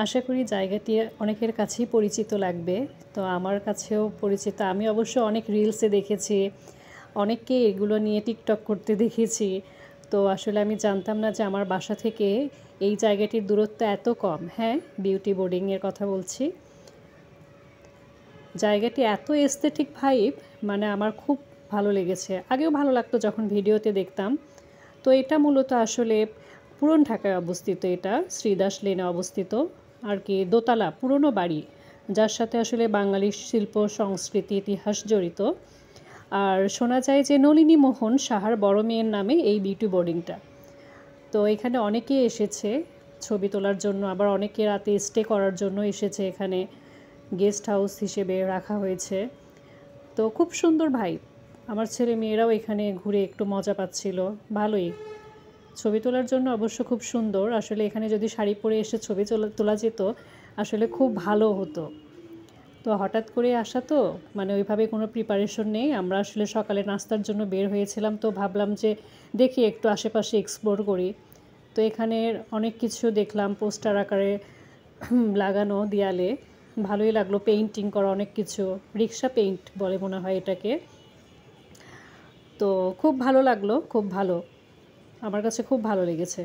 আশা করি জায়গাটি অনেকের কাছেই পরিচিত লাগবে। তো আমার কাছেও পরিচিত। আমি অবশ্য অনেক রিলসে দেখেছি, অনেককে এগুলো নিয়ে টিকটক করতে দেখেছি। তো আসলে আমি জানতাম না যে আমার বাসা থেকে এই জায়গাটির দূরত্ব এত কম। হ্যাঁ, বিউটি বোর্ডিংয়ের কথা বলছি। জায়গাটি এত এস্থেটিক ভাইব, মানে আমার খুব ভালো লেগেছে। আগেও ভালো লাগতো যখন ভিডিওতে দেখতাম। তো এটা মূলত আসলে পুরান ঢাকায় অবস্থিত, এটা শ্রীদাস লেনে অবস্থিত আর কি, দোতলা পুরনো বাড়ি, যার সাথে আসলে বাঙালির শিল্প সংস্কৃতি ইতিহাস জড়িত। আর শোনা যায় যে নলিনী মোহন সাহার বড় মেয়ের নামে এই বিউটি বোর্ডিংটা। তো এখানে অনেকেই এসেছে ছবি তোলার জন্য, আবার অনেকে রাতে স্টে করার জন্য এসেছে। এখানে গেস্ট হাউস হিসেবে রাখা হয়েছে। তো খুব সুন্দর ভাই, আমার ছেলে মেয়েরাও এখানে ঘুরে একটু মজা পাচ্ছিল। ভালোই ছবি তোলার জন্য অবশ্য খুব সুন্দর। আসলে এখানে যদি শাড়ি পরে এসে ছবি তোলা যেত আসলে খুব ভালো হতো। তো হঠাৎ করে আসা তো, মানে ওইভাবে কোনো প্রিপারেশন নেই। আমরা আসলে সকালে নাস্তার জন্য বের হয়েছিলাম, তো ভাবলাম যে দেখি একটু আশেপাশে এক্সপ্লোর করি। তো এখানের অনেক কিছু দেখলাম পোস্টার আকারে লাগানো দেয়ালে। ভালোই লাগলো, পেইন্টিং করা অনেক কিছু, রিক্সা পেইন্ট বলে মনে হয় এটাকে। তো খুব ভালো লাগলো, খুব ভালো, আমার কাছে খুব ভালো লেগেছে।